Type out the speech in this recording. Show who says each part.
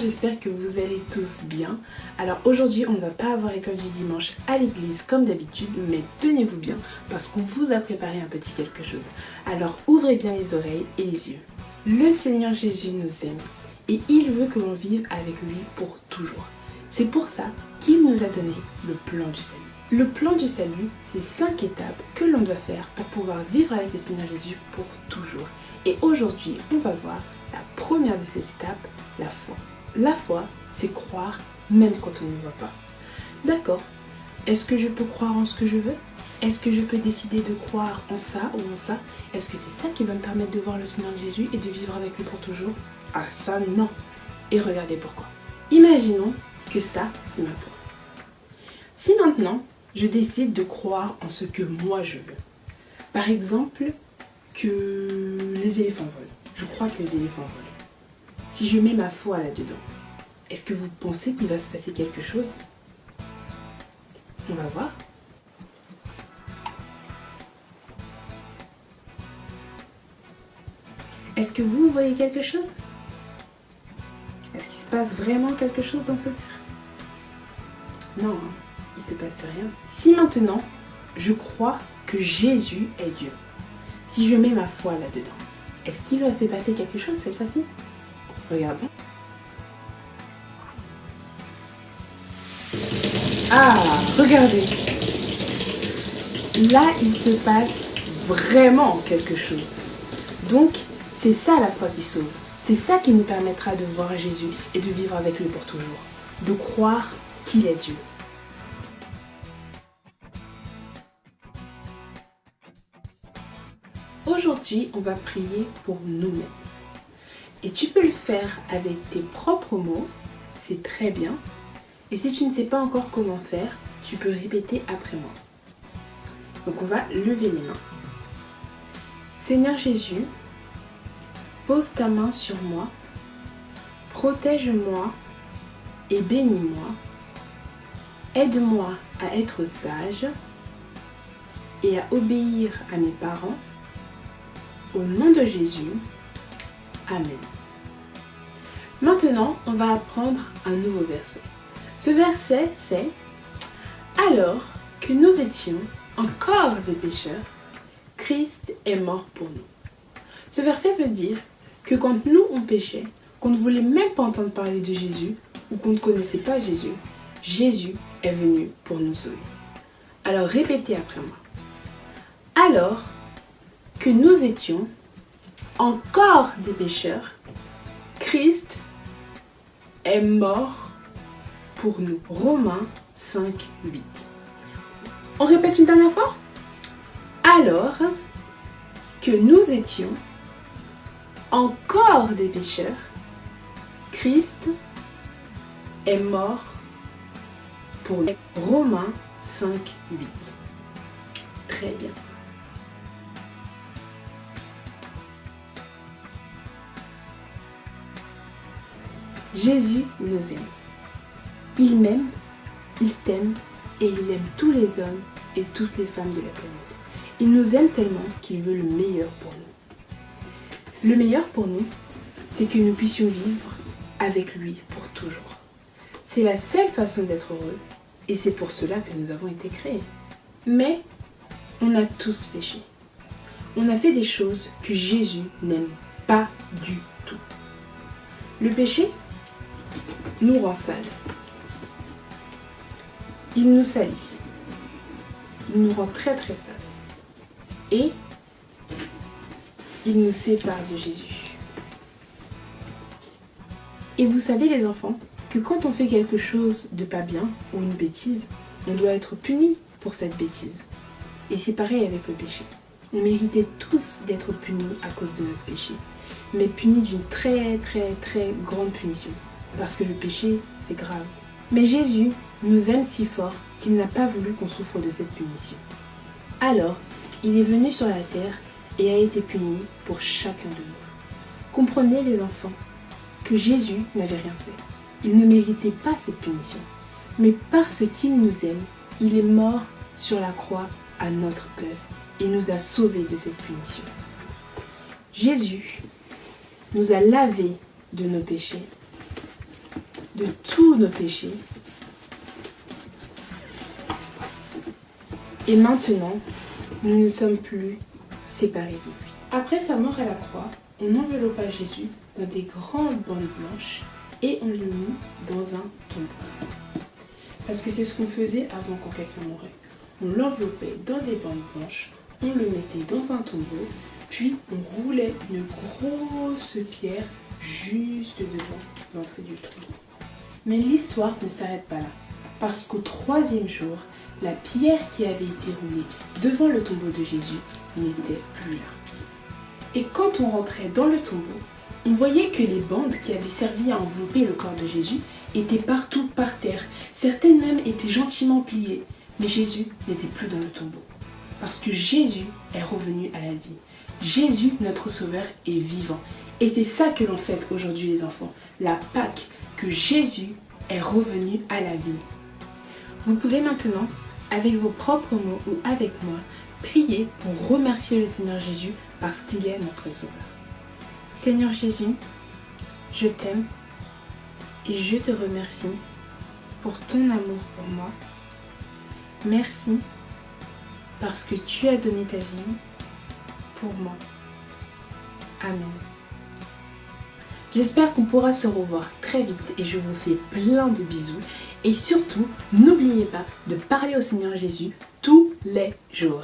Speaker 1: j'espère que vous allez tous bien. Alors aujourd'hui, on ne va pas avoir école du dimanche à l'église comme d'habitude, mais tenez-vous bien parce qu'on vous a préparé un petit quelque chose. Alors ouvrez bien les oreilles et les yeux. Le Seigneur Jésus nous aime et il veut que l'on vive avec lui pour toujours. C'est pour ça qu'il nous a donné le plan du salut. Le plan du salut, c'est 5 étapes que l'on doit faire pour pouvoir vivre avec le Seigneur Jésus pour toujours. Et aujourd'hui, on va voir la première de ces étapes, la foi. La foi, c'est croire même quand on ne voit pas. D'accord, est-ce que je peux croire en ce que je veux? Est-ce que je peux décider de croire en ça ou en ça? Est-ce que c'est ça qui va me permettre de voir le Seigneur Jésus et de vivre avec lui pour toujours? Ah ça, non. Et regardez pourquoi. Imaginons que ça, c'est ma foi. Si maintenant, je décide de croire en ce que moi je veux. Par exemple, que les éléphants volent. Je crois que les éléphants volent. Si je mets ma foi là-dedans, est-ce que vous pensez qu'il va se passer quelque chose? On va voir. Est-ce que vous voyez quelque chose? Est-ce qu'il se passe vraiment quelque chose dans ce verre? Non, hein, il ne se passe rien. Si maintenant, je crois que Jésus est Dieu, si je mets ma foi là-dedans, est-ce qu'il va se passer quelque chose cette fois-ci? Regardons. Ah, regardez. Là, il se passe vraiment quelque chose. Donc, c'est ça la foi qui sauve. C'est ça qui nous permettra de voir Jésus et de vivre avec lui pour toujours. De croire qu'il est Dieu. Aujourd'hui, on va prier pour nous-mêmes. Et tu peux le faire avec tes propres mots, c'est très bien. Et si tu ne sais pas encore comment faire, tu peux répéter après moi. Donc on va lever les mains. Seigneur Jésus, pose ta main sur moi, protège-moi et bénis-moi. Aide-moi à être sage et à obéir à mes parents. Au nom de Jésus, Amen. Maintenant, on va apprendre un nouveau verset. Ce verset, c'est « Alors que nous étions encore des pécheurs, Christ est mort pour nous. » Ce verset veut dire que quand nous, on péchait, qu'on ne voulait même pas entendre parler de Jésus ou qu'on ne connaissait pas Jésus, Jésus est venu pour nous sauver. Alors répétez après moi. Alors que nous étions encore des pécheurs, Christ est mort pour nous. Romains 5, 8. On répète une dernière fois. Alors que nous étions encore des pécheurs, Christ est mort pour nous. Romains 5, 8. Très bien. Jésus nous aime. Il m'aime, il t'aime et il aime tous les hommes et toutes les femmes de la planète. Il nous aime tellement qu'il veut le meilleur pour nous. Le meilleur pour nous, c'est que nous puissions vivre avec lui pour toujours. C'est la seule façon d'être heureux et c'est pour cela que nous avons été créés. Mais on a tous péché. On a fait des choses que Jésus n'aime pas du tout. Le péché nous rend sales. Il nous salit. Il nous rend très très sales. Et il nous sépare de Jésus. Et vous savez les enfants, que quand on fait quelque chose de pas bien ou une bêtise, on doit être puni pour cette bêtise. Et c'est pareil avec le péché. On méritait tous d'être punis à cause de notre péché, mais punis d'une très très très grande punition. Parce que le péché, c'est grave. Mais Jésus nous aime si fort qu'il n'a pas voulu qu'on souffre de cette punition. Alors, il est venu sur la terre et a été puni pour chacun de nous. Comprenez les enfants, que Jésus n'avait rien fait. Il ne méritait pas cette punition. Mais parce qu'il nous aime, il est mort sur la croix à notre place et nous a sauvés de cette punition. Jésus nous a lavés de nos péchés de tous nos péchés. Et maintenant, nous ne sommes plus séparés de lui. Après sa mort à la croix, on enveloppa Jésus dans des grandes bandes blanches et on le mit dans un tombeau. Parce que c'est ce qu'on faisait avant quand quelqu'un mourait. On l'enveloppait dans des bandes blanches, on le mettait dans un tombeau, puis on roulait une grosse pierre juste devant l'entrée du tombeau. Mais l'histoire ne s'arrête pas là, parce qu'au troisième jour, la pierre qui avait été roulée devant le tombeau de Jésus n'était plus là. Et quand on rentrait dans le tombeau, on voyait que les bandes qui avaient servi à envelopper le corps de Jésus étaient partout par terre. Certaines même étaient gentiment pliées. Mais Jésus n'était plus dans le tombeau. Parce que Jésus est revenu à la vie. Jésus, notre Sauveur, est vivant. Et c'est ça que l'on fête aujourd'hui les enfants. La Pâque, que Jésus est revenu à la vie. Vous pouvez maintenant, avec vos propres mots ou avec moi, prier pour remercier le Seigneur Jésus parce qu'il est notre Sauveur. Seigneur Jésus, je t'aime et je te remercie pour ton amour pour moi. Merci parce que tu as donné ta vie pour moi. Amen. J'espère qu'on pourra se revoir très vite et je vous fais plein de bisous. Et surtout, n'oubliez pas de parler au Seigneur Jésus tous les jours.